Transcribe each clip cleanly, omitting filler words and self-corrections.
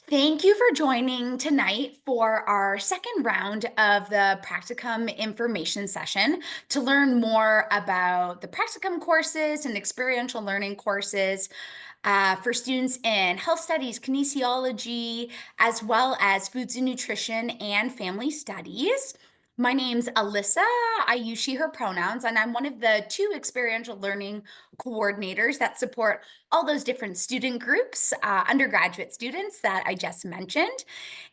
Thank you for joining tonight for our second round of the Practicum information session to learn more about the Practicum courses and experiential learning courses for students in health studies, kinesiology, as well as foods and nutrition and family studies. My name's Alyssa. I use she, her pronouns, and I'm one of the two experiential learning coordinators that support all those different student groups, undergraduate students that I just mentioned.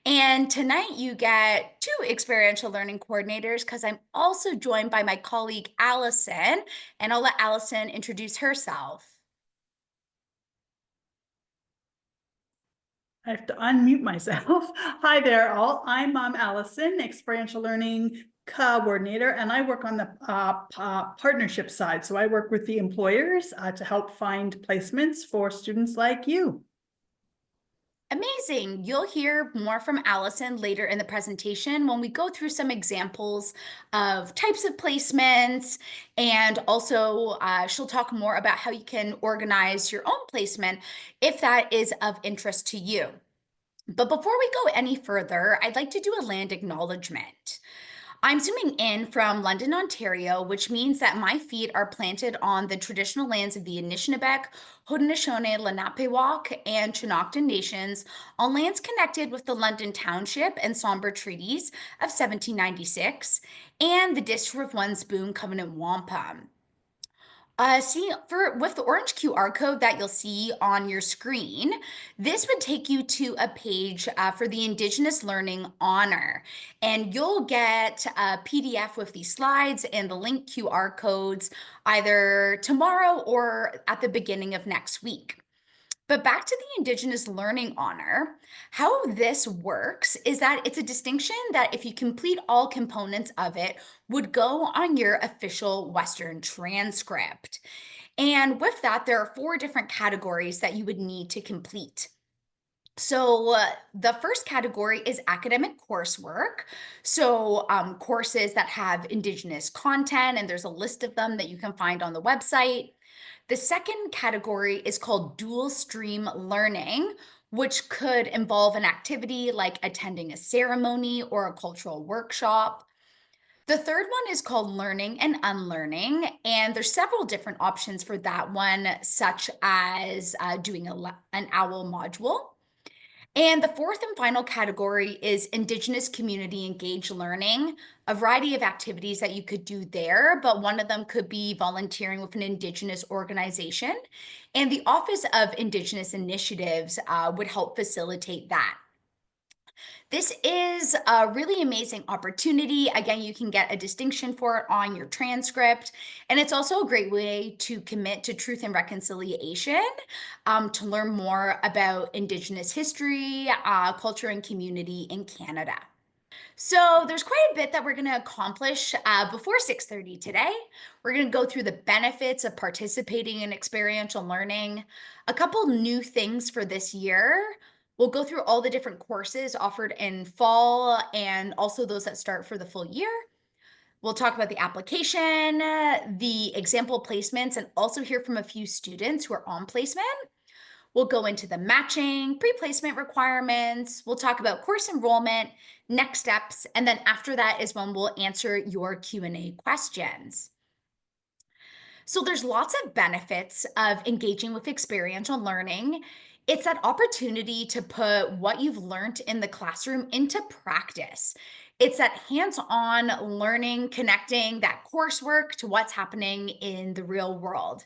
And tonight you get two experiential learning coordinators because I'm also joined by my colleague Allison, and I'll let Allison introduce herself. I have to unmute myself. Hi there, all. I'm Allison, Experiential Learning Coordinator, and I work on the partnership side. So I work with the employers to help find placements for students like you. Amazing. You'll hear more from Allison later in the presentation when we go through some examples of types of placements, and also she'll talk more about how you can organize your own placement if that is of interest to you. But before we go any further, I'd like to do a land acknowledgement. I'm zooming in from London, Ontario, which means that my feet are planted on the traditional lands of the Anishinaabe, Haudenosaunee, Lenapehoik, and Chinookan nations, on lands connected with the London Township and Sombre Treaties of 1796 and the District of One Spoon Covenant Wampum. See, with the orange QR code that you'll see on your screen, this would take you to a page for the Indigenous Learning Honor. And you'll get a PDF with these slides and the link QR codes either tomorrow or at the beginning of next week. But back to the Indigenous Learning Honor, how this works is that it's a distinction that, if you complete all components of it, would go on your official Western transcript. And with that, there are 4 different categories that you would need to complete. So the first category is academic coursework. So courses that have Indigenous content, and there's a list of them that you can find on the website. The second category is called dual stream learning, which could involve an activity like attending a ceremony or a cultural workshop. The third one is called learning and unlearning, and there's several different options for that one, such as doing an OWL module. And the fourth and final category is Indigenous community engaged learning, a variety of activities that you could do there, but one of them could be volunteering with an Indigenous organization. And the Office of Indigenous Initiatives would help facilitate that. This is a really amazing opportunity. Again, you can get a distinction for it on your transcript. And it's also a great way to commit to truth and reconciliation, to learn more about Indigenous history, culture, and community in Canada. So there's quite a bit that we're going to accomplish before 6:30 today. We're going to go through the benefits of participating in experiential learning, a couple new things for this year. We'll go through all the different courses offered in fall and also those that start for the full year. We'll talk about the application, the example placements, and also hear from a few students who are on placement. We'll go into the matching, pre-placement requirements. We'll talk about course enrollment, next steps, and then after that is when we'll answer your Q&A questions. So there's lots of benefits of engaging with experiential learning. It's that opportunity to put what you've learned in the classroom into practice. It's that hands-on learning, connecting that coursework to what's happening in the real world.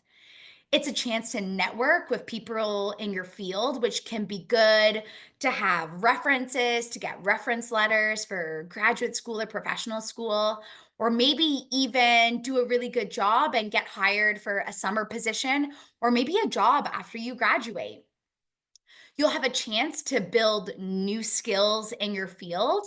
It's a chance to network with people in your field, which can be good to have references, to get reference letters for graduate school or professional school, or maybe even do a really good job and get hired for a summer position, or maybe a job after you graduate. You'll have a chance to build new skills in your field,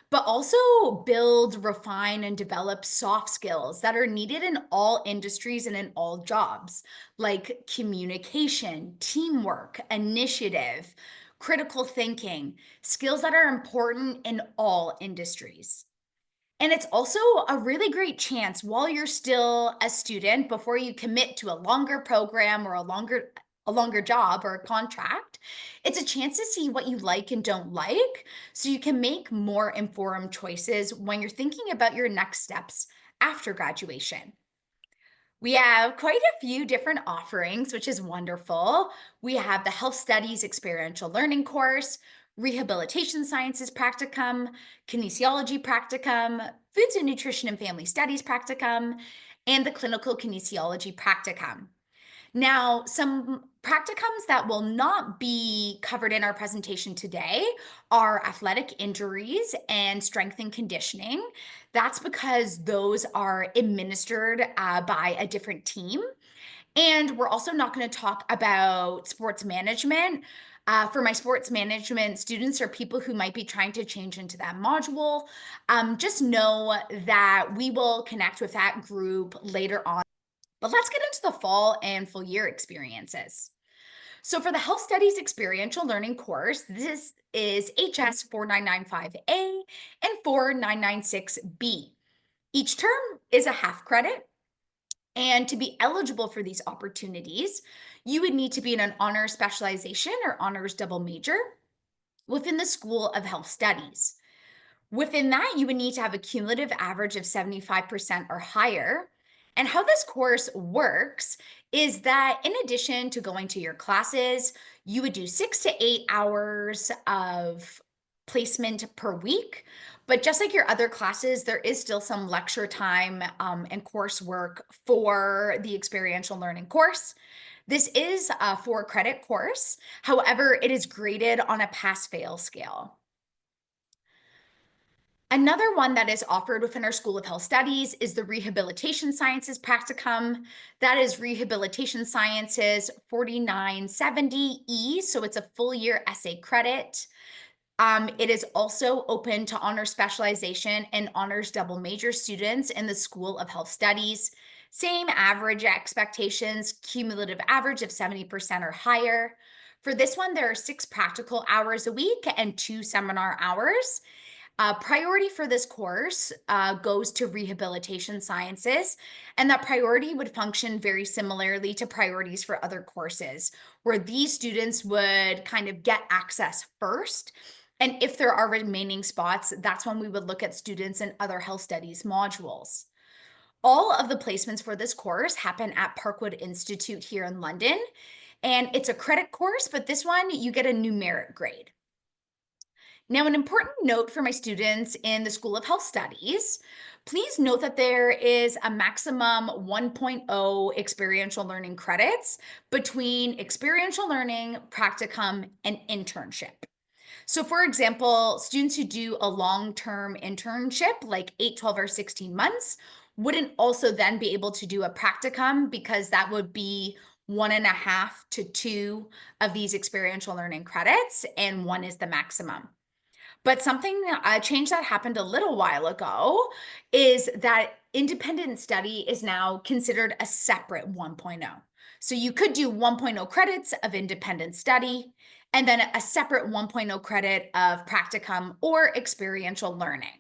but also build, refine, and develop soft skills that are needed in all industries and in all jobs, like communication, teamwork, initiative, critical thinking, skills that are important in all industries. And it's also a really great chance while you're still a student, before you commit to a longer program or a longer a longer job or a contract, it's a chance to see what you like and don't like so you can make more informed choices when you're thinking about your next steps after graduation. We have quite a few different offerings, which is wonderful. We have the Health Studies Experiential Learning course, Rehabilitation Sciences Practicum, Kinesiology Practicum, Foods and Nutrition and Family Studies Practicum, and the Clinical Kinesiology Practicum. Now, some practicums that will not be covered in our presentation today are athletic injuries and strength and conditioning. That's because those are administered by a different team. And we're also not going to talk about sports management. For my sports management students or people who might be trying to change into that module, just know that we will connect with that group later on. But let's get into the fall and full year experiences. So, for the Health Studies Experiential Learning course, this is HS 4995A and 4996B. Each term is a half credit. And to be eligible for these opportunities, you would need to be in an honors specialization or honors double major within the School of Health Studies. Within that, you would need to have a cumulative average of 75% or higher. And how this course works is that in addition to going to your classes, you would do 6 to 8 hours of placement per week. But just like your other classes, there is still some lecture time and coursework for the experiential learning course. This is a 4 credit course. However, it is graded on a pass fail scale. Another one that is offered within our School of Health Studies is the Rehabilitation Sciences Practicum. That is Rehabilitation Sciences 4970E, so it's a full year essay credit. It is also open to honor specialization and honors double major students in the School of Health Studies. Same average expectations, cumulative average of 70% or higher. For this one, there are 6 practical hours a week and 2 seminar hours. Priority for this course goes to rehabilitation sciences, and that priority would function very similarly to priorities for other courses, where these students would kind of get access first. And if there are remaining spots, that's when we would look at students in other health studies modules. All of the placements for this course happen at Parkwood Institute here in London, and it's a credit course, but this one you get a numeric grade. Now, an important note for my students in the School of Health Studies, please note that there is a maximum 1.0 experiential learning credits between experiential learning, practicum, and internship. So, for example, students who do a long-term internship, like 8, 12, or 16 months, wouldn't also then be able to do a practicum because that would be 1.5 to 2 of these experiential learning credits, and 1 is the maximum. But something a change that happened a little while ago is that independent study is now considered a separate 1.0. So you could do 1.0 credits of independent study and then a separate 1.0 credit of practicum or experiential learning.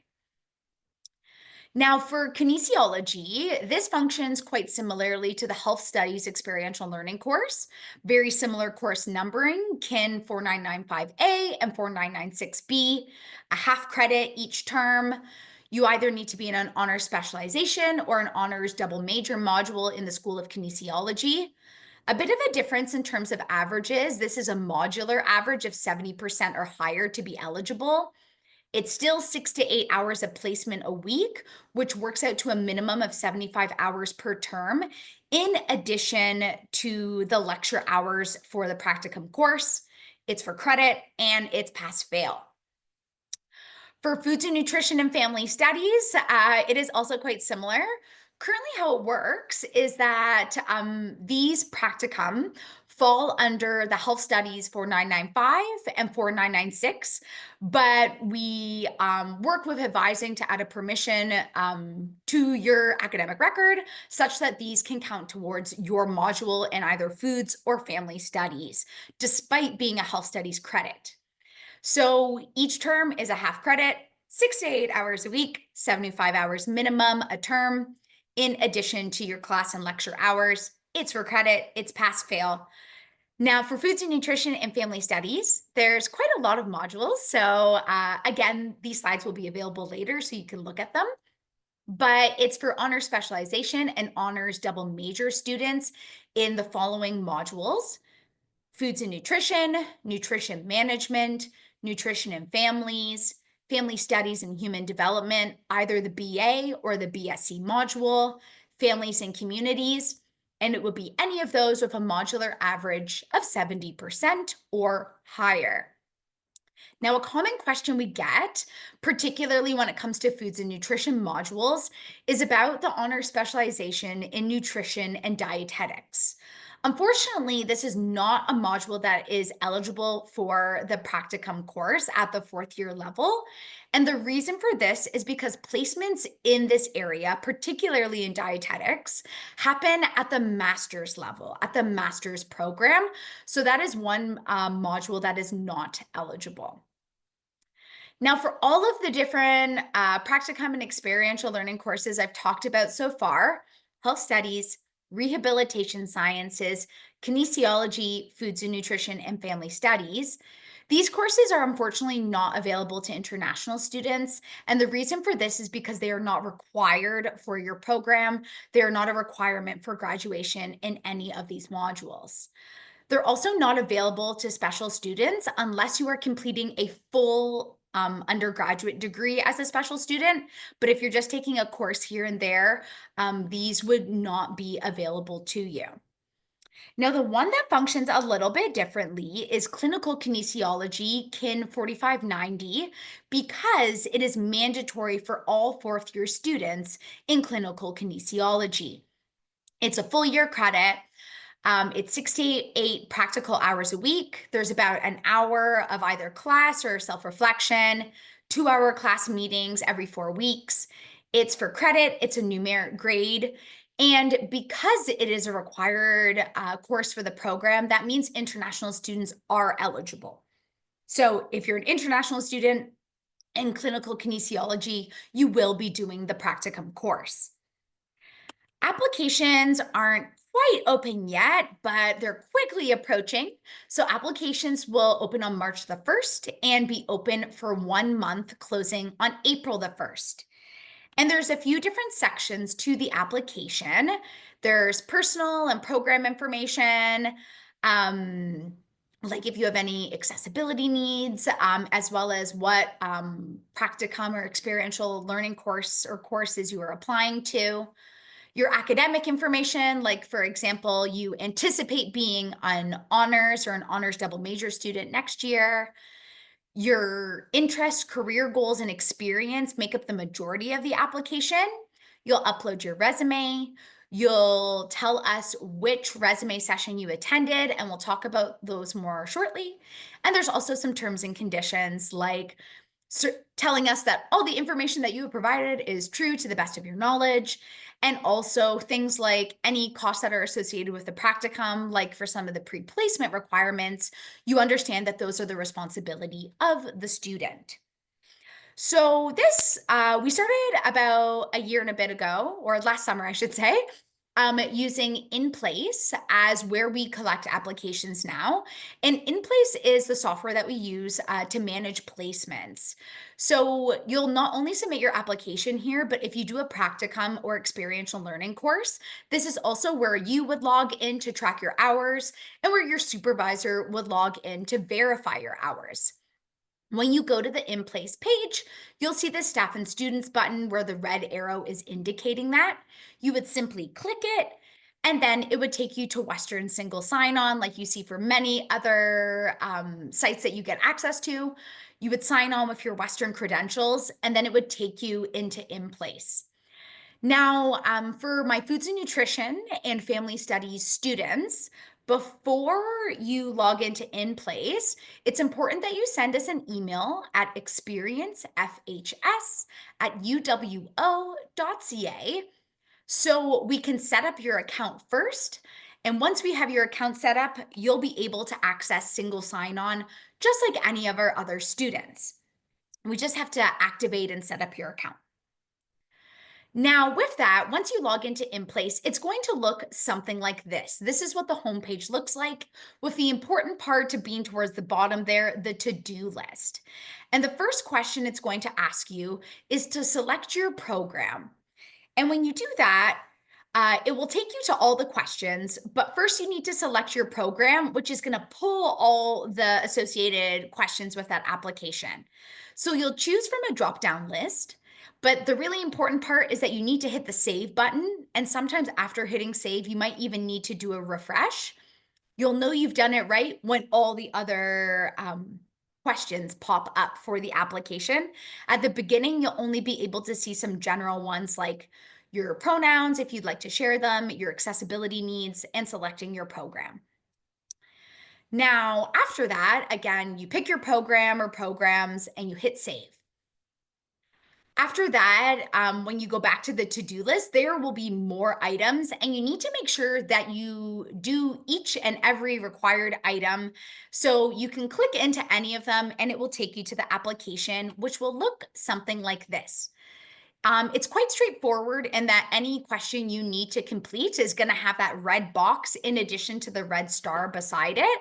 Now, for kinesiology, this functions quite similarly to the Health Studies Experiential Learning course. Very similar course numbering, KIN 4995A and 4996B, a half credit each term. You either need to be in an honors specialization or an honors double major module in the School of Kinesiology. A bit of a difference in terms of averages. This is a modular average of 70% or higher to be eligible. It's still 6 to 8 hours of placement a week, which works out to a minimum of 75 hours per term, in addition to the lecture hours for the practicum course. It's for credit and it's pass fail. For foods and nutrition and family studies, it is also quite similar. Currently, how it works is that these practicum fall under the Health Studies 4995 and 4996, but we work with advising to add a permission to your academic record such that these can count towards your module in either foods or family studies, despite being a health studies credit. So each term is a half credit, 6 to 8 hours a week, 75 hours minimum a term, in addition to your class and lecture hours. It's for credit, it's pass fail. Now, for foods and nutrition and family studies, there's quite a lot of modules. So, again, these slides will be available later so you can look at them. But it's for honors specialization and honors double major students in the following modules: foods and nutrition, nutrition management, nutrition and families, family studies and human development, either the BA or the BSc module, families and communities. And it would be any of those with a modular average of 70% or higher. Now, a common question we get, particularly when it comes to foods and nutrition modules, is about the honor specialization in nutrition and dietetics. Unfortunately, this is not a module that is eligible for the practicum course at the fourth year level. And the reason for this is because placements in this area, particularly in dietetics, happen at the master's level, at the master's program. So that is one module that is not eligible. Now, for all of the different practicum and experiential learning courses I've talked about so far: health studies, rehabilitation sciences, kinesiology, foods and nutrition, and family studies, these courses are unfortunately not available to international students. And the reason for this is because they are not required for your program. They are not a requirement for graduation in any of these modules. They're also not available to special students unless you are completing a full undergraduate degree as a special student. But if you're just taking a course here and there, these would not be available to you. Now, the one that functions a little bit differently is clinical kinesiology, KIN 4590, because it is mandatory for all fourth year students in clinical kinesiology. It's a full year credit. It's 68 practical hours a week. There's about an hour of either class or self-reflection, 2-hour class meetings every 4 weeks. It's for credit, it's a numeric grade. And because it is a required course for the program, that means international students are eligible. So if you're an international student in clinical kinesiology, you will be doing the practicum course. Applications aren't quite open yet, but they're quickly approaching. So applications will open on March the 1st and be open for 1 month, closing on April the 1st. And there's a few different sections to the application. There's personal and program information, like if you have any accessibility needs, as well as what practicum or experiential learning course or courses you are applying to. Your academic information, like for example, you anticipate being an honors or an honors double major student next year. Your interests, career goals, and experience make up the majority of the application. You'll upload your resume. You'll tell us which resume session you attended, and we'll talk about those more shortly. And there's also some terms and conditions, like telling us that all the information that you have provided is true to the best of your knowledge. And also things like any costs that are associated with the practicum, like for some of the pre-placement requirements, you understand that those are the responsibility of the student. So this, we started about a year and a bit ago, or last summer, I should say, using In Place as where we collect applications now. And In Place is the software that we use to manage placements. So you'll not only submit your application here, but if you do a practicum or experiential learning course, this is also where you would log in to track your hours and where your supervisor would log in to verify your hours. When you go to the In Place page, you'll see the Staff and Students button where the red arrow is indicating that. You would simply click it, and then it would take you to Western Single Sign-On, like you see for many other sites that you get access to. You would sign on with your Western credentials, and then it would take you into In Place. Now, for my foods and nutrition and family studies students, before you log into In Place, it's important that you send us an email at experiencefhs@uwo.ca so we can set up your account first. And once we have your account set up, you'll be able to access single sign-on just like any of our other students. We just have to activate and set up your account. Now, with that, once you log into InPlace, it's going to look something like this. This is what the homepage looks like, with the important part to being towards the bottom there, the to-do list. And the first question it's going to ask you is to select your program. And when you do that, it will take you to all the questions, but first you need to select your program, which is going to pull all the associated questions with that application. So you'll choose from a drop down list, but the really important part is that you need to hit the save button. And sometimes after hitting save, you might even need to do a refresh. You'll know you've done it right when all the other questions pop up for the application. At the beginning, you'll only be able to see some general ones like your pronouns, if you'd like to share them, your accessibility needs, and selecting your program. Now, after that, again, you pick your program or programs and you hit save. After that, when you go back to the to-do list, there will be more items, and you need to make sure that you do each and every required item. So you can click into any of them, and it will take you to the application, which will look something like this. It's quite straightforward in that any question you need to complete is going to have that red box in addition to the red star beside it.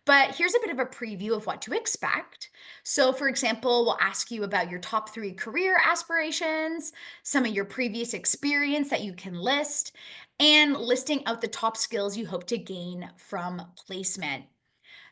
But here's a bit of a preview of what to expect. So, for example, we'll ask you about your top 3 career aspirations, some of your previous experience that you can list, and listing out the top skills you hope to gain from placement.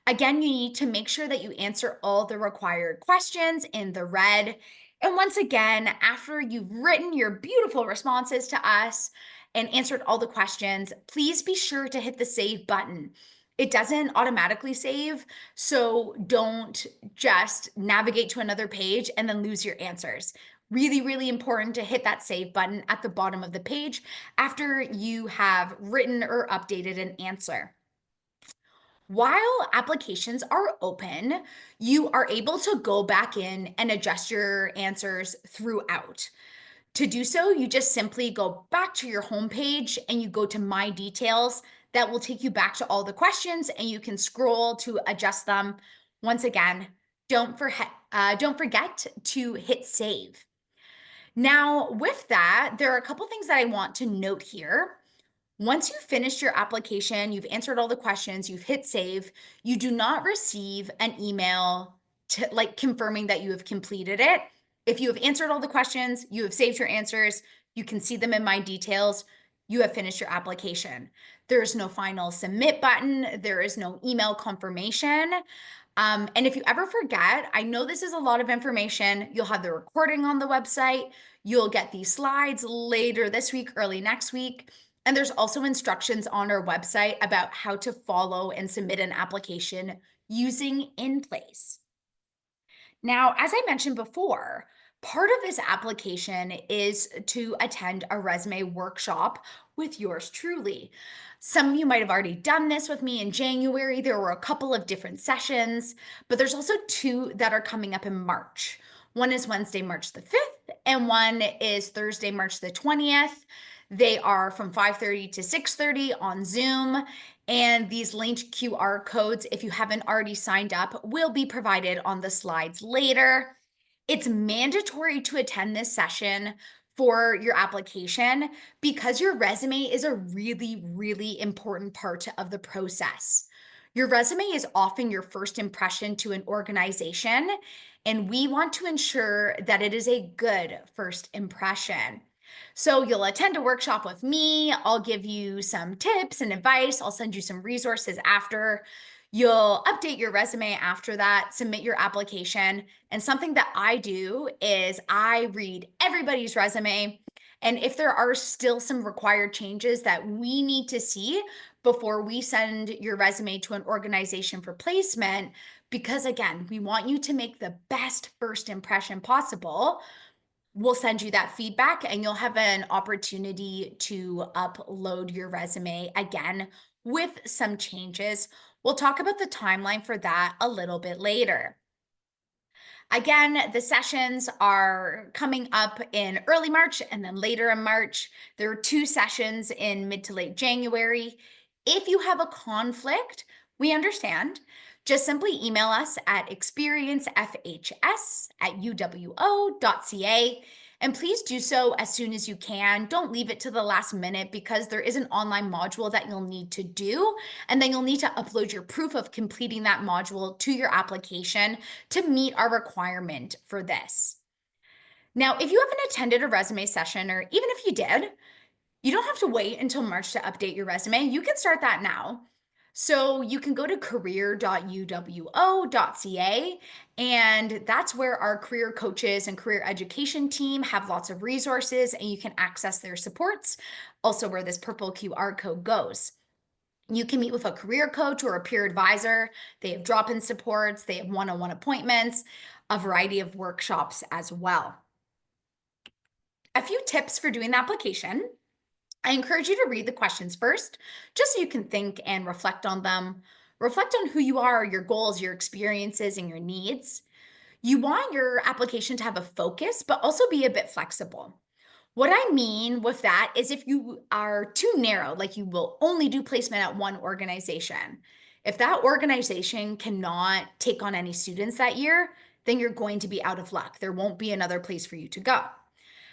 Again, you need to make sure that you answer all the required questions in the red. And once again, after you've written your beautiful responses to us and answered all the questions, please be sure to hit the save button. It doesn't automatically save, so don't just navigate to another page and then lose your answers. Really, really important to hit that save button at the bottom of the page after you have written or updated an answer. While applications are open, you are able to go back in and adjust your answers throughout. To do so, you just simply go back to your homepage and you go to My Details. That will take you back to all the questions and you can scroll to adjust them. Once again, don't forget to hit save. Now, with that, there are a couple things that I want to note here. Once you've finished your application, you've answered all the questions, you've hit save, you do not receive an email to like confirming that you have completed it. If you have answered all the questions, you have saved your answers, you can see them in My Details, you have finished your application. There is no final submit button, there is no email confirmation. And if you ever forget, I know this is a lot of information. You'll have the recording on the website. You'll get these slides later this week, early next week. And there's also instructions on our website about how to follow and submit an application using InPlace. Now, as I mentioned before, part of this application is to attend a resume workshop with yours truly. Some of you might have already done this with me in January. There were a couple of different sessions, but there's also 2 that are coming up in March. One is Wednesday, March the 5th, and one is Thursday, March the 20th. They are from 5:30 to 6:30 on Zoom. And these linked QR codes, if you haven't already signed up, will be provided on the slides later. It's mandatory to attend this session for your application because your resume is a really, really important part of the process. Your resume is often your first impression to an organization, and we want to ensure that it is a good first impression. So you'll attend a workshop with me. I'll give you some tips and advice. I'll send you some resources after. You'll update your resume after that, submit your application. And something that I do is I read everybody's resume. And if there are still some required changes that we need to see before we send your resume to an organization for placement, because again, we want you to make the best first impression possible, we'll send you that feedback and you'll have an opportunity to upload your resume again with some changes. We'll talk about the timeline for that a little bit later. Again, the sessions are coming up in early March and then later in March. There are 2 sessions in mid to late January. If you have a conflict, we understand. Just simply email us at experiencefhs@uwo.ca And please do so as soon as you can. Don't leave it to the last minute because there is an online module that you'll need to do. And then you'll need to upload your proof of completing that module to your application to meet our requirement for this. Now, if you haven't attended a resume session, or even if you did, you don't have to wait until March to update your resume. You can start that now. So you can go to career.uwo.ca, and that's where our career coaches and career education team have lots of resources, and you can access their supports. Also, where this purple QR code goes. You can meet with a career coach or a peer advisor. They have drop in supports, they have one on one appointments, a variety of workshops as well. A few tips for doing the application. I encourage you to read the questions first, just so you can think and reflect on them. Reflect on who you are, your goals, your experiences, and your needs. You want your application to have a focus, but also be a bit flexible. What I mean with that is if you are too narrow, like you will only do placement at one organization, if that organization cannot take on any students that year, then you're going to be out of luck. There won't be another place for you to go.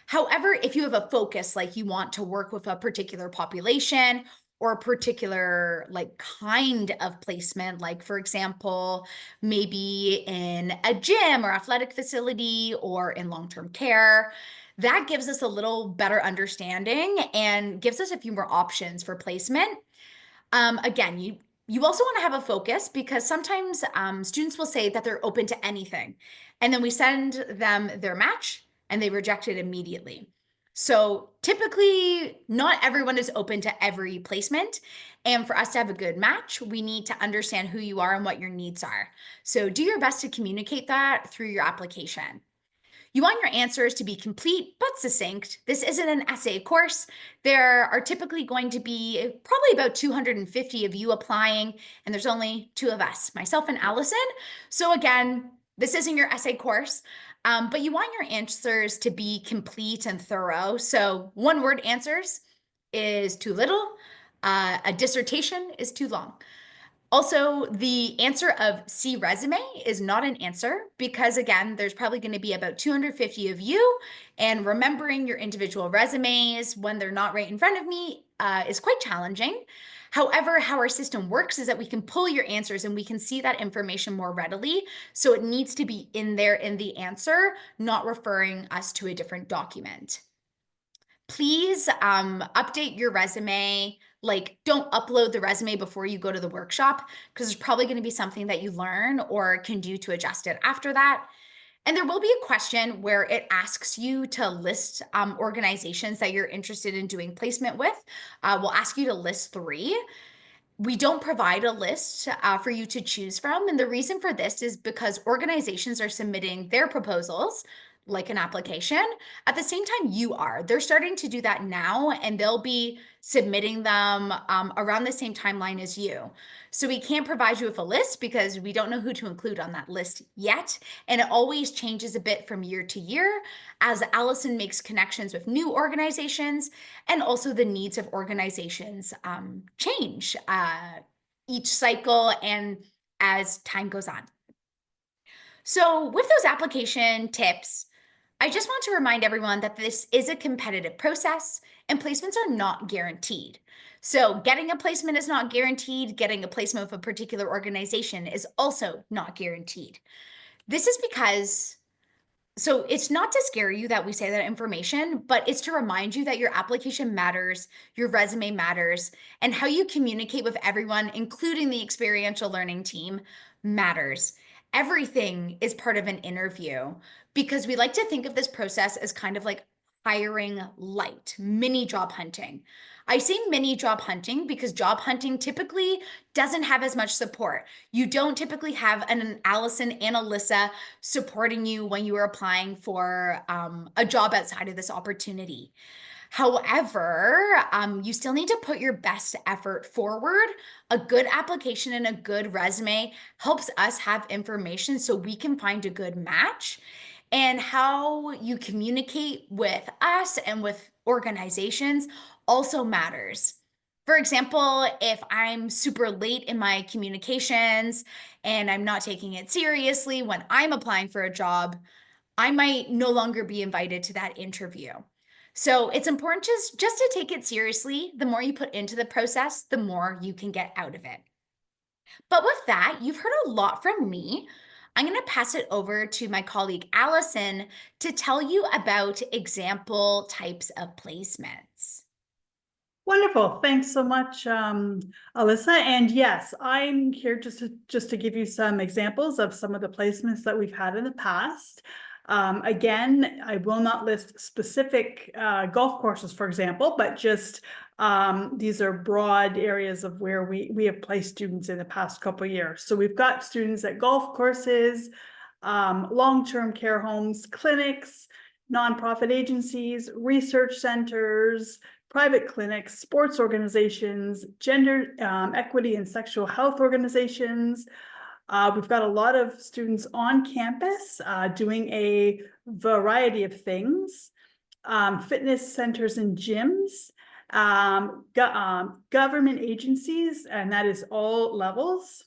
However, if you have a focus, like you want to work with a particular population or a particular like kind of placement, like for example, maybe in a gym or athletic facility or in long-term care, that gives us a little better understanding and gives us a few more options for placement. Again, you also want to have a focus because sometimes students will say that they're open to anything, and then we send them their match and they reject it immediately. So typically, not everyone is open to every placement. And for us to have a good match, we need to understand who you are and what your needs are. So do your best to communicate that through your application. You want your answers to be complete but succinct. This isn't an essay course. There are typically going to be probably about 250 of you applying, and there's only two of us, myself and Allison. So again, this isn't your essay course, but you want your answers to be complete and thorough. So one-word answers is too little. A dissertation is too long. Also, the answer of C resume is not an answer because, again, there's probably going to be about 250 of you, and remembering your individual resumes when they're not right in front of me is quite challenging. However, how our system works is that we can pull your answers and we can see that information more readily. So it needs to be in there in the answer, not referring us to a different document. Please update your resume. Like, don't upload the resume before you go to the workshop because there's probably going to be something that you learn or can do to adjust it after that. And there will be a question where it asks you to list organizations that you're interested in doing placement with. We'll ask you to list 3. We don't provide a list for you to choose from. And the reason for this is because organizations are submitting their proposals, like an application, at the same time you are. They're starting to do that now, and they'll be submitting them around the same timeline as you. So we can't provide you with a list because we don't know who to include on that list yet. And it always changes a bit from year to year as Allison makes connections with new organizations, and also the needs of organizations change each cycle and as time goes on. So with those application tips, I just want to remind everyone that this is a competitive process and placements are not guaranteed. So getting a placement is not guaranteed. Getting a placement with a particular organization is also not guaranteed. This is because so it's not to scare you that we say that information, but it's to remind you that your application matters, your resume matters, and how you communicate with everyone, including the experiential learning team, matters. Everything is part of an interview because we like to think of this process as kind of like hiring light, mini job hunting. I say mini job hunting because job hunting typically doesn't have as much support. You don't typically have an Allison and Alyssa supporting you when you are applying for a job outside of this opportunity. However, you still need to put your best effort forward. A good application and a good resume helps us have information so we can find a good match. And how you communicate with us and with organizations also matters. For example, if I'm super late in my communications and I'm not taking it seriously when I'm applying for a job, I might no longer be invited to that interview. So it's important just to take it seriously. The more you put into the process, the more you can get out of it. But with that, you've heard a lot from me. I'm going to pass it over to my colleague Allison to tell you about example types of placements. Wonderful. Thanks so much, Alyssa. And yes, I'm here just to give you some examples of some of the placements that we've had in the past. Again, I will not list specific golf courses, for example, but just these are broad areas of where we have placed students in the past couple of years. So we've got students at golf courses, long-term care homes, clinics, nonprofit agencies, research centers, private clinics, sports organizations, gender equity and sexual health organizations. We've got a lot of students on campus doing a variety of things, fitness centers and gyms, government agencies, and that is all levels,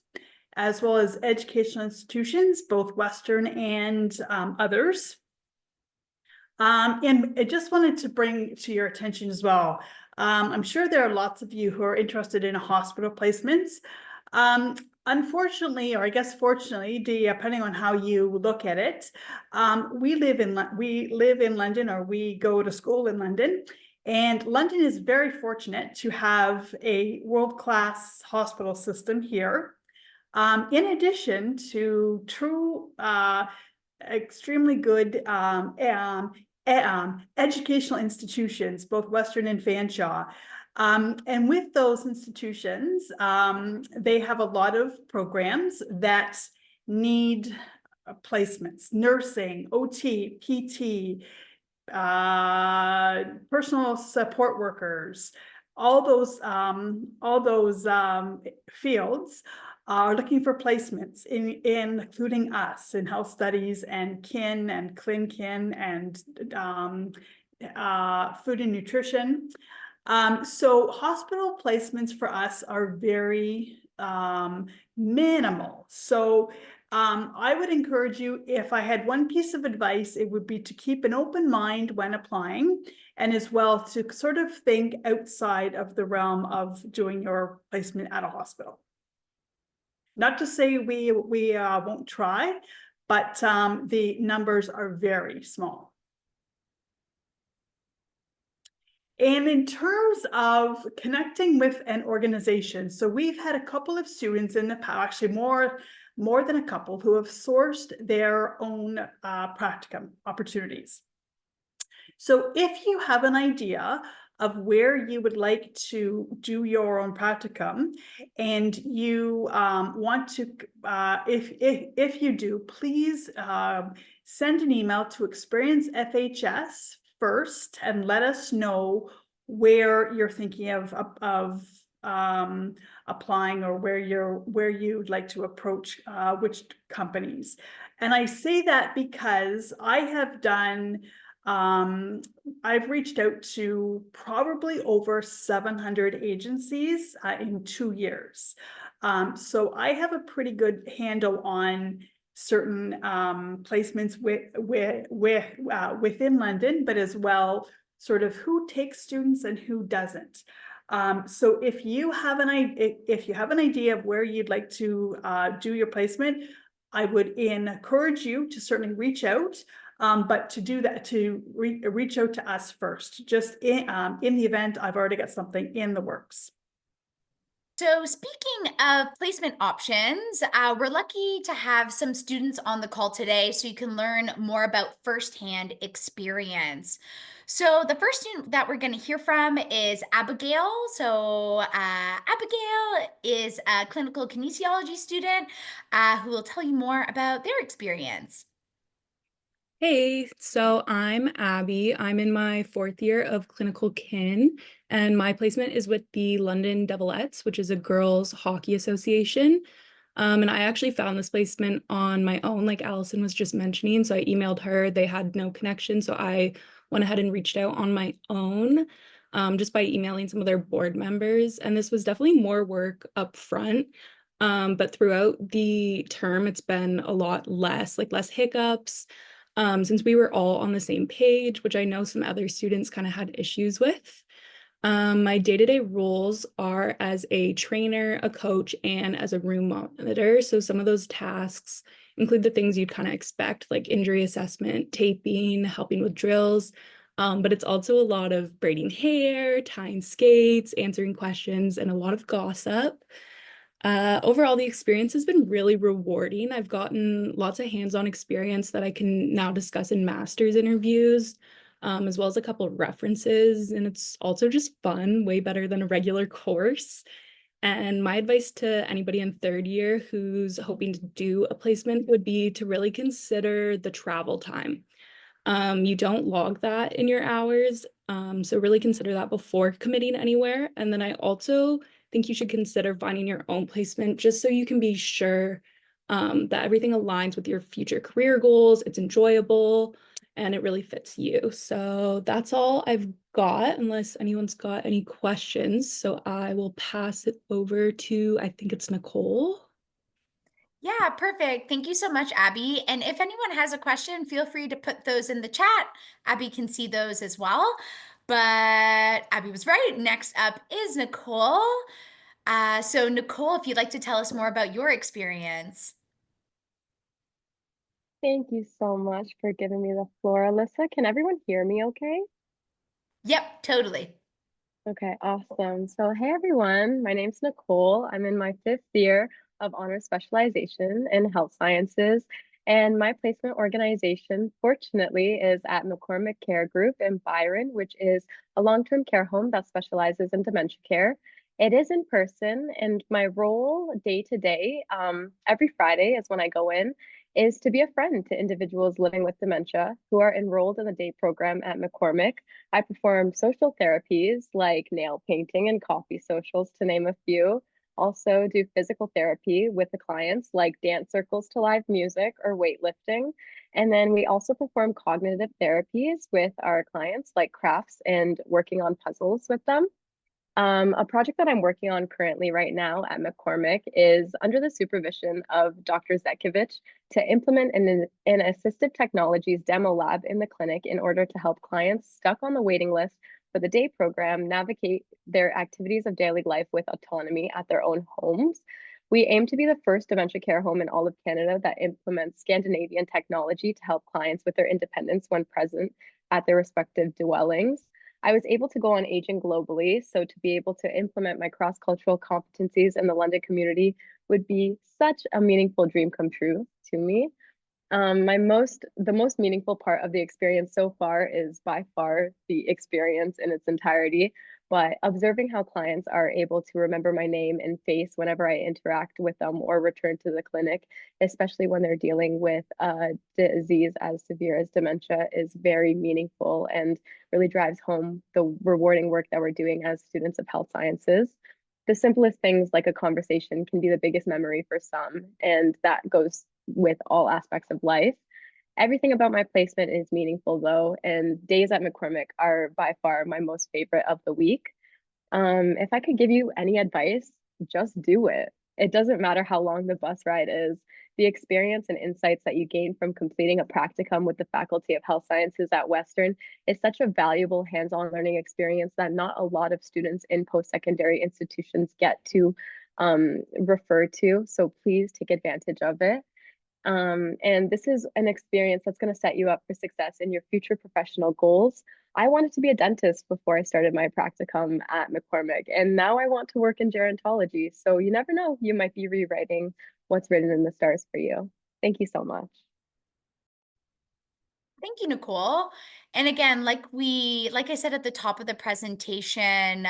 as well as educational institutions, both Western and others. And I just wanted to bring to your attention as well. I'm sure there are lots of you who are interested in hospital placements. Unfortunately, or I guess fortunately, depending on how you look at it, we live in London, or we go to school in London. And London is very fortunate to have a world-class hospital system here. In addition to true extremely good educational institutions, both Western and Fanshawe. And with those institutions, they have a lot of programs that need placements, nursing, OT, PT, personal support workers, all those fields are looking for placements, including us in health studies and kin and clin and food and nutrition. So hospital placements for us are very minimal. So I would encourage you, if I had one piece of advice, it would be to keep an open mind when applying, and as well to sort of think outside of the realm of doing your placement at a hospital. Not to say we won't try, but the numbers are very small. And in terms of connecting with an organization, so we've had a couple of students in the past, actually more than a couple, who have sourced their own practicum opportunities. So if you have an idea of where you would like to do your own practicum, and you want to, if you do, please send an email to Experience FHS first and let us know where you're thinking of applying, or where you'd like to approach which companies. And I say that because I have done I've reached out to probably over 700 agencies in 2 years. So I have a pretty good handle on certain placements within London, but as well sort of who takes students and who doesn't. So if you have an idea of where you'd like to do your placement, I would encourage you to certainly reach out. But to do that, to reach out to us first, just in the event I've already got something in the works. So, speaking of placement options, we're lucky to have some students on the call today so you can learn more about firsthand experience. So, the first student that we're going to hear from is Abigail. So, Abigail is a clinical kinesiology student who will tell you more about their experience. Hey, so I'm Abby. I'm in my 4th year of clinical kin, and my placement is with the London Devilettes, which is a girls' hockey association. And I actually found this placement on my own, like Allison was just mentioning. So I emailed her. They had no connection, so I went ahead and reached out on my own, just by emailing some of their board members. And this was definitely more work up front. But throughout the term, it's been a lot less, like less hiccups. since we were all on the same page, which I know some other students kind of had issues with. My day-to-day roles are as a trainer, a coach, and as a room monitor. So some of those tasks include the things you'd kind of expect, like injury assessment, taping, helping with drills. But it's also a lot of braiding hair, tying skates, answering questions, and a lot of gossip. Overall, the experience has been really rewarding. I've gotten lots of hands-on experience that I can now discuss in master's interviews, as well as a couple of references. And it's also just fun, way better than a regular course. And my advice to anybody in third year who's hoping to do a placement would be to really consider the travel time. You don't log that in your hours, so really consider that before committing anywhere. And then I also think you should consider finding your own placement just so you can be sure that everything aligns with your future career goals, it's enjoyable, and it really fits you. So that's all I've got, unless anyone's got any questions. So I will pass it over to, I think it's Nicole. Yeah, perfect. Thank you so much, Abby. And if anyone has a question, feel free to put those in the chat. Abby can see those as well. But Abby was right. Next up is Nicole. So Nicole, if you'd like to tell us more about your experience. Thank you so much for giving me the floor, Alyssa. Can everyone hear me okay? Yep, totally. Okay, awesome. So, hey everyone, my name's Nicole. I'm in my 5th year of honors specialization in health sciences, and my placement organization, fortunately, is at McCormick Care Group in Byron, which is a long-term care home that specializes in dementia care. It is in person, and my role day to day, every Friday is when I go in, is to be a friend to individuals living with dementia who are enrolled in the day program at McCormick. I perform social therapies like nail painting and coffee socials, to name a few. Also, do physical therapy with the clients like dance circles to live music or weightlifting. And then we also perform cognitive therapies with our clients like crafts and working on puzzles with them. A project that I'm working on currently right now at McCormick is under the supervision of Dr. Zekovich to implement an assistive technologies demo lab in the clinic in order to help clients stuck on the waiting list for the day program navigate their activities of daily life with autonomy at their own homes. We aim to be the first dementia care home in all of Canada that implements Scandinavian technology to help clients with their independence when present at their respective dwellings. I was able to go on Aging Globally, so to be able to implement my cross-cultural competencies in the London community would be such a meaningful dream come true to me. The most meaningful part of the experience so far is by far the experience in its entirety, but observing how clients are able to remember my name and face whenever I interact with them or return to the clinic, especially when they're dealing with a disease as severe as dementia, is very meaningful and really drives home the rewarding work that we're doing as students of health sciences. The simplest things like a conversation can be the biggest memory for some, and that goes with all aspects of life. Everything about my placement is meaningful though, and days at McCormick are by far my most favorite of the week. If I could give you any advice, just do it. It doesn't matter how long the bus ride is. The experience and insights that you gain from completing a practicum with the Faculty of Health Sciences at Western is such a valuable hands-on learning experience that not a lot of students in post-secondary institutions get to refer to. So please take advantage of it. And this is an experience that's going to set you up for success in your future professional goals. I wanted to be a dentist before I started my practicum at McCormick, and now I want to work in gerontology. So you never know, you might be rewriting what's written in the stars for you. Thank you so much. Thank you, Nicole. And again, like I said at the top of the presentation,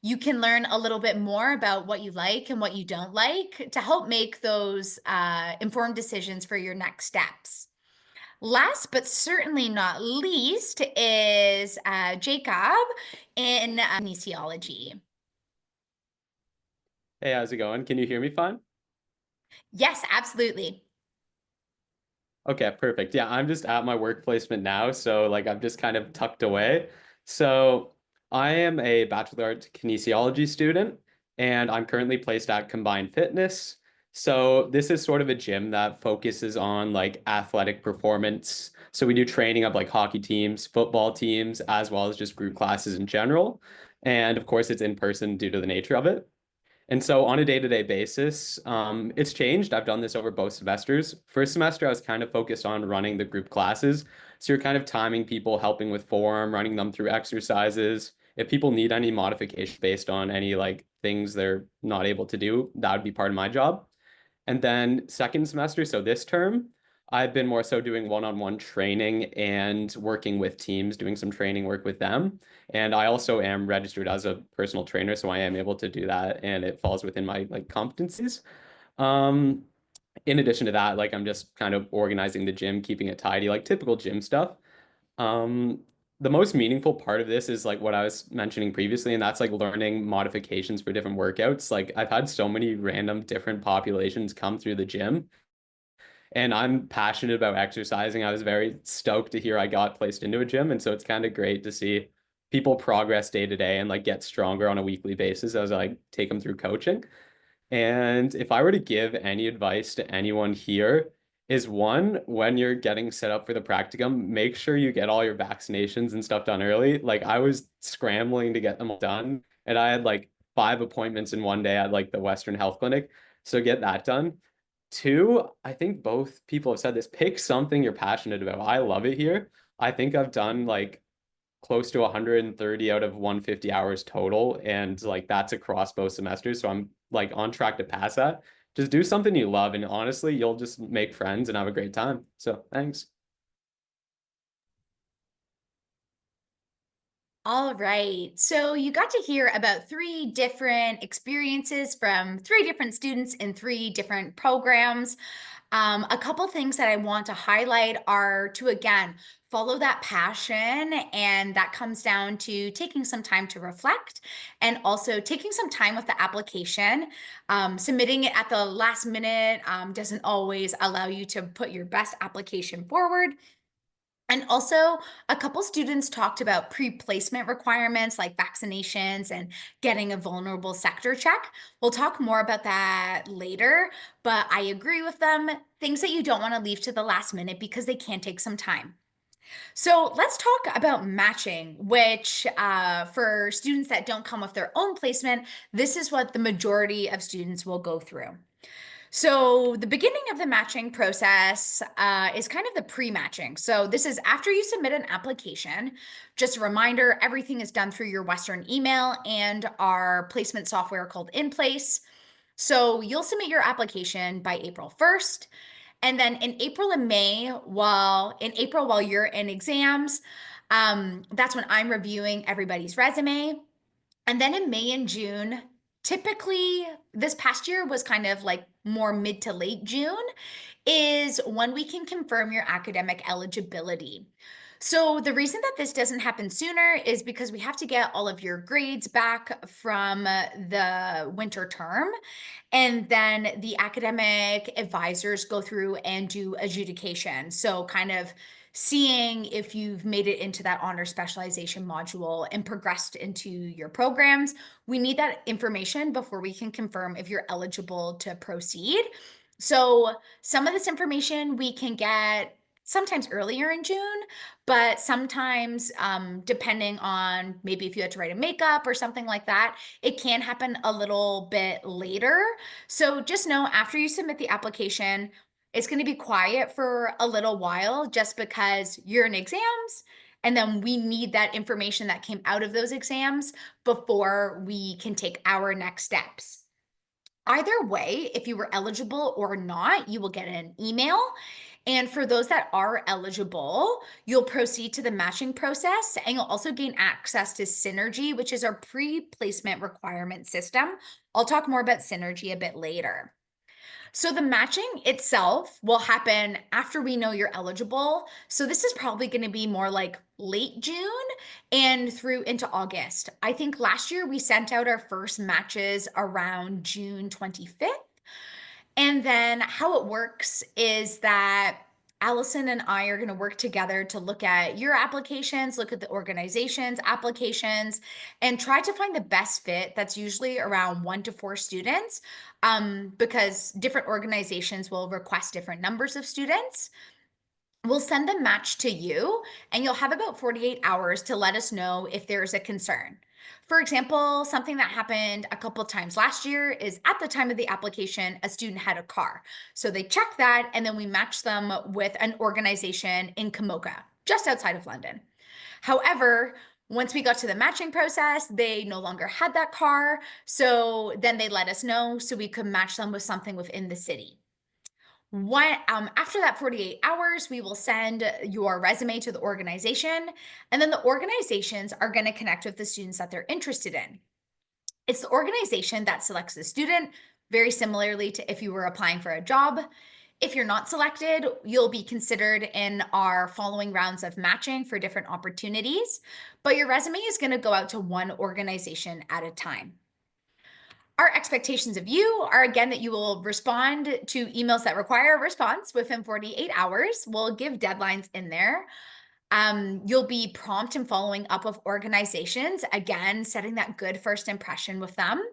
you can learn a little bit more about what you like and what you don't like to help make those informed decisions for your next steps. Last but certainly not least is Jacob in kinesiology. Hey, how's it going? Can you hear me fine? Yes, absolutely. Okay, perfect. Yeah, I'm just at my work placement now, so like I'm just kind of tucked away. So I am a Bachelor of Arts kinesiology student, and I'm currently placed at Combined Fitness. So this is sort of a gym that focuses on like athletic performance. So we do training of like hockey teams, football teams, as well as just group classes in general. And of course, it's in person due to the nature of it. And so on a day-to-day basis, it's changed. I've done this over both semesters. First semester, I was kind of focused on running the group classes. So you're kind of timing people, helping with form, running them through exercises. If people need any modification based on any like things they're not able to do, that would be part of my job. And then second semester, so this term, I've been more so doing one-on-one training and working with teams, doing some training work with them. And I also am registered as a personal trainer, so I am able to do that, and it falls within my like competencies. Um, in addition to that, like I'm just kind of organizing the gym, keeping it tidy, like typical gym stuff. Um, the most meaningful part of this is like what I was mentioning previously, and that's like learning modifications for different workouts. Like I've had so many random different populations come through the gym, and I'm passionate about exercising. I was very stoked to hear I got placed into a gym, and so it's kind of great to see people progress day to day and like get stronger on a weekly basis as I like take them through coaching. And if I were to give any advice to anyone here, is one, when you're getting set up for the practicum, make sure you get all your vaccinations and stuff done early. Like I was scrambling to get them all done, and I had like 5 appointments in one day at like the Western Health Clinic. So get that done. Two, I think both people have said this, pick something you're passionate about. I love it here. I think I've done like close to 130 out of 150 hours total. And like that's across both semesters. So I'm like on track to pass that. Just do something you love. And honestly, you'll just make friends and have a great time. So thanks. All right. So you got to hear about 3 different experiences from 3 different students in 3 different programs. A couple things that I want to highlight are to, again, follow that passion. And that comes down to taking some time to reflect and also taking some time with the application. Submitting it at the last minute doesn't always allow you to put your best application forward. And also, a couple students talked about pre-placement requirements like vaccinations and getting a vulnerable sector check. We'll talk more about that later, but I agree with them. Things that you don't want to leave to the last minute because they can take some time. So let's talk about matching, which for students that don't come with their own placement, this is what the majority of students will go through. So the beginning of the matching process is kind of the pre-matching. So this is after you submit an application. Just a reminder, everything is done through your Western email and our placement software called In Place. So you'll submit your application by April 1st. And then in April and May, while you're in exams, that's when I'm reviewing everybody's resume. And then in May and June, typically this past year was kind of like more mid to late June, is when we can confirm your academic eligibility. So the reason that this doesn't happen sooner is because we have to get all of your grades back from the winter term. And then the academic advisors go through and do adjudication. So kind of seeing if you've made it into that honor specialization module and progressed into your programs. We need that information before we can confirm if you're eligible to proceed. So some of this information we can get sometimes earlier in June, but sometimes depending on maybe if you had to write a makeup or something like that, it can happen a little bit later. So just know after you submit the application, it's going to be quiet for a little while just because you're in exams. And then we need that information that came out of those exams before we can take our next steps. Either way, if you were eligible or not, you will get an email. And for those that are eligible, you'll proceed to the matching process and you'll also gain access to Synergy, which is our pre-placement requirement system. I'll talk more about Synergy a bit later. So the matching itself will happen after we know you're eligible. So this is probably going to be more like late June and through into August. I think last year we sent out our first matches around June 25th. And then how it works is that Allison and I are going to work together to look at your applications, look at the organization's applications, and try to find the best fit. That's usually around 1 to 4 students, because different organizations will request different numbers of students. We'll send the match to you, and you'll have about 48 hours to let us know if there's a concern. For example, something that happened a couple times last year is at the time of the application, a student had a car. So they checked that, and then we matched them with an organization in Kamoka, just outside of London. However, once we got to the matching process, they no longer had that car. So then they let us know so we could match them with something within the city. After that 48 hours, we will send your resume to the organization, and then the organizations are going to connect with the students that they're interested in. It's the organization that selects the student, very similarly to if you were applying for a job. If you're not selected, you'll be considered in our following rounds of matching for different opportunities, but your resume is going to go out to one organization at a time. Our expectations of you are, again, that you will respond to emails that require a response within 48 hours. We'll give deadlines in there. You'll be prompt in following up with organizations, again, setting that good first impression with them.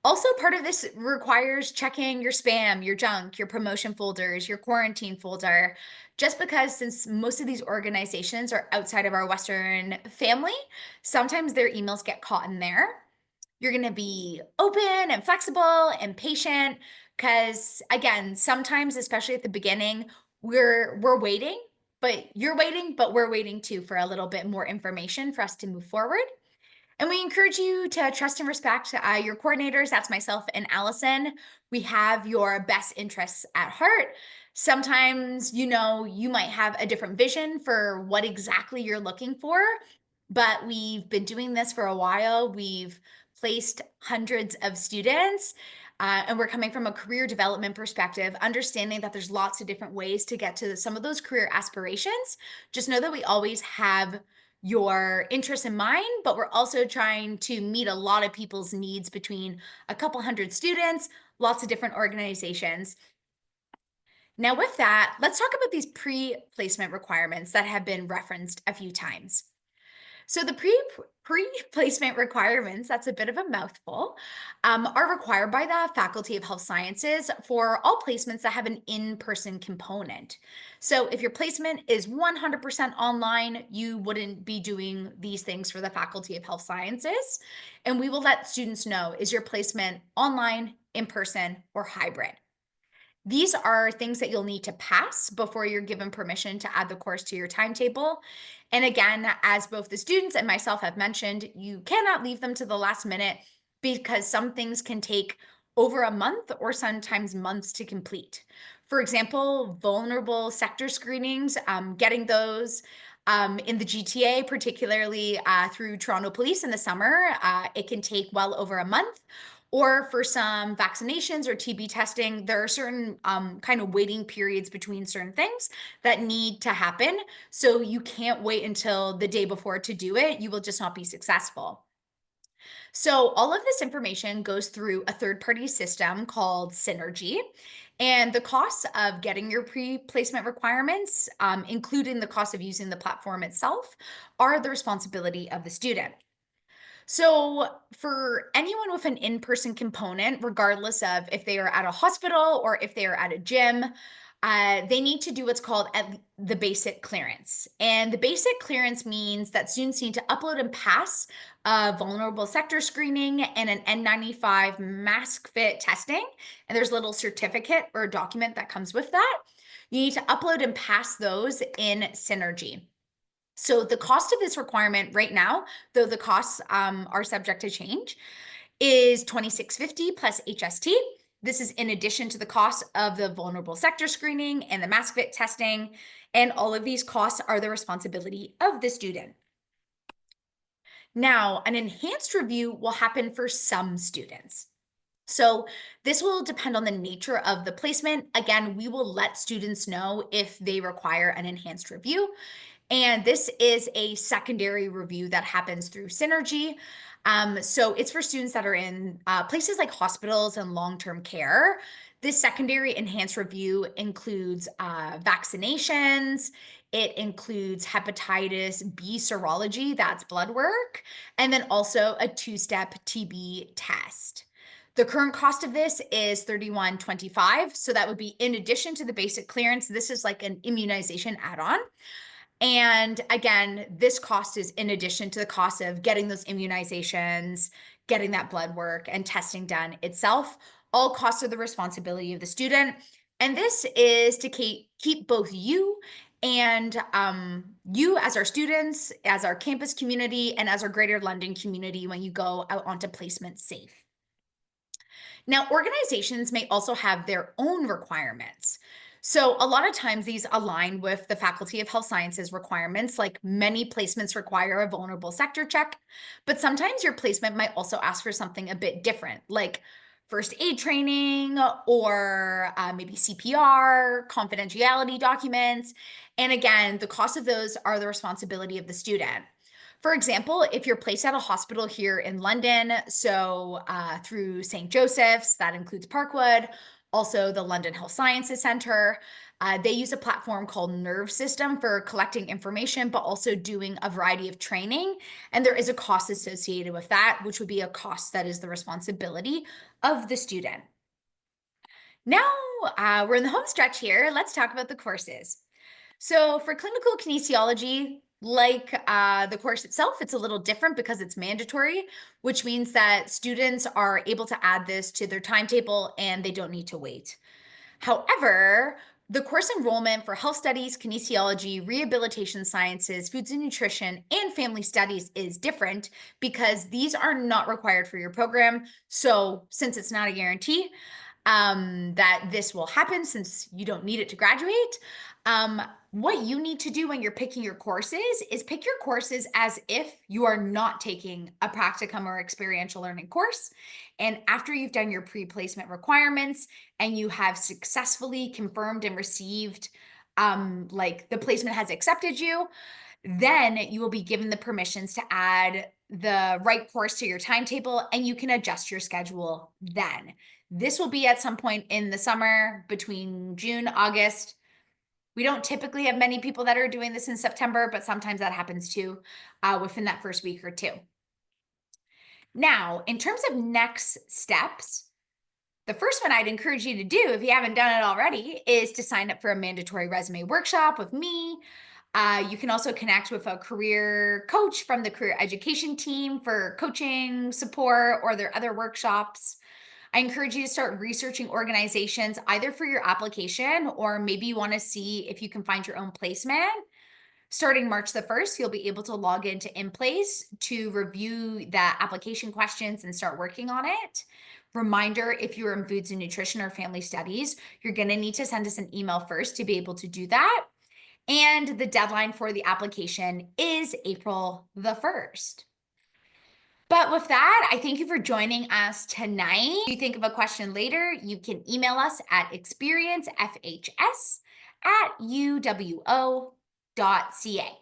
Also, part of this requires checking your spam, your junk, your promotion folders, your quarantine folder, just because since most of these organizations are outside of our Western family, sometimes their emails get caught in there. You're going to be open and flexible and patient because, again, sometimes, especially at the beginning, we're waiting, but you're waiting, but we're waiting too for a little bit more information for us to move forward. And we encourage you to trust and respect your coordinators. That's myself and Allison. We have your best interests at heart. Sometimes, you might have a different vision for what exactly you're looking for, but we've been doing this for a while. We've placed hundreds of students, and we're coming from a career development perspective, understanding that there's lots of different ways to get to some of those career aspirations. Just know that we always have your interests in mind, but we're also trying to meet a lot of people's needs between a couple hundred students, lots of different organizations. Now, with that, let's talk about these pre-placement requirements that have been referenced a few times. So the pre-placement requirements, that's a bit of a mouthful, are required by the Faculty of Health Sciences for all placements that have an in-person component. So if your placement is 100% online, you wouldn't be doing these things for the Faculty of Health Sciences. And we will let students know, is your placement online, in-person, or hybrid? These are things that you'll need to pass before you're given permission to add the course to your timetable. And again, as both the students and myself have mentioned, you cannot leave them to the last minute because some things can take over a month or sometimes months to complete. For example, vulnerable sector screenings, getting those in the GTA, particularly through Toronto Police in the summer, it can take well over a month. Or for some vaccinations or TB testing, there are certain kind of waiting periods between certain things that need to happen. So you can't wait until the day before to do it. You will just not be successful. So all of this information goes through a third-party system called Synergy. And the costs of getting your pre-placement requirements, including the cost of using the platform itself, are the responsibility of the student. So for anyone with an in-person component, regardless of if they are at a hospital or if they are at a gym, they need to do what's called the basic clearance. And the basic clearance means that students need to upload and pass a vulnerable sector screening and an N95 mask fit testing. And there's a little certificate or a document that comes with that. You need to upload and pass those in Synergy. So the cost of this requirement right now, though the costs are subject to change, is $26.50 plus HST. This is in addition to the cost of the vulnerable sector screening and the mask fit testing, and all of these costs are the responsibility of the student. Now, an enhanced review will happen for some students. So this will depend on the nature of the placement. Again, we will let students know if they require an enhanced review. And this is a secondary review that happens through Synergy. So it's for students that are in places like hospitals and long-term care. This secondary enhanced review includes vaccinations, it includes hepatitis B serology, that's blood work, and then also a two-step TB test. The current cost of this is $31.25, so that would be in addition to the basic clearance. This is like an immunization add-on. And again, this cost is in addition to the cost of getting those immunizations, getting that blood work, and testing done itself. All costs are the responsibility of the student. And this is to keep both you and you as our students, as our campus community, and as our Greater London community when you go out onto placement safe. Now, organizations may also have their own requirements. So a lot of times these align with the Faculty of Health Sciences requirements, like many placements require a vulnerable sector check, but sometimes your placement might also ask for something a bit different, like first aid training or maybe CPR, confidentiality documents. And again, the cost of those are the responsibility of the student. For example, if you're placed at a hospital here in London, so through St. Joseph's, that includes Parkwood, also the London Health Sciences Centre, they use a platform called Nerve System for collecting information, but also doing a variety of training. And there is a cost associated with that, which would be a cost that is the responsibility of the student. Now we're in the home stretch here. Let's talk about the courses. So for clinical kinesiology, like the course itself, it's a little different because it's mandatory, which means that students are able to add this to their timetable and they don't need to wait. However, the course enrollment for health studies, kinesiology, rehabilitation sciences, foods and nutrition, and family studies is different because these are not required for your program. So since it's not a guarantee that this will happen, since you don't need it to graduate, what you need to do when you're picking your courses is pick your courses as if you are not taking a practicum or experiential learning course. And after you've done your pre-placement requirements and you have successfully confirmed and received, like the placement has accepted you, then you will be given the permissions to add the right course to your timetable and you can adjust your schedule then. This will be at some point in the summer between June, August. We don't typically have many people that are doing this in September, but sometimes that happens too within that first week or two. Now, in terms of next steps, the first one I'd encourage you to do, if you haven't done it already, is to sign up for a mandatory resume workshop with me. You can also connect with a career coach from the career education team for coaching, support, or their other workshops. I encourage you to start researching organizations either for your application or maybe you want to see if you can find your own placement. Starting March the 1st, you'll be able to log into InPlace to review the application questions and start working on it. Reminder, if you're in foods and nutrition or family studies, you're going to need to send us an email first to be able to do that. And the deadline for the application is April the 1st. But with that, I thank you for joining us tonight. If you think of a question later, you can email us at experiencefhs@uwo.ca.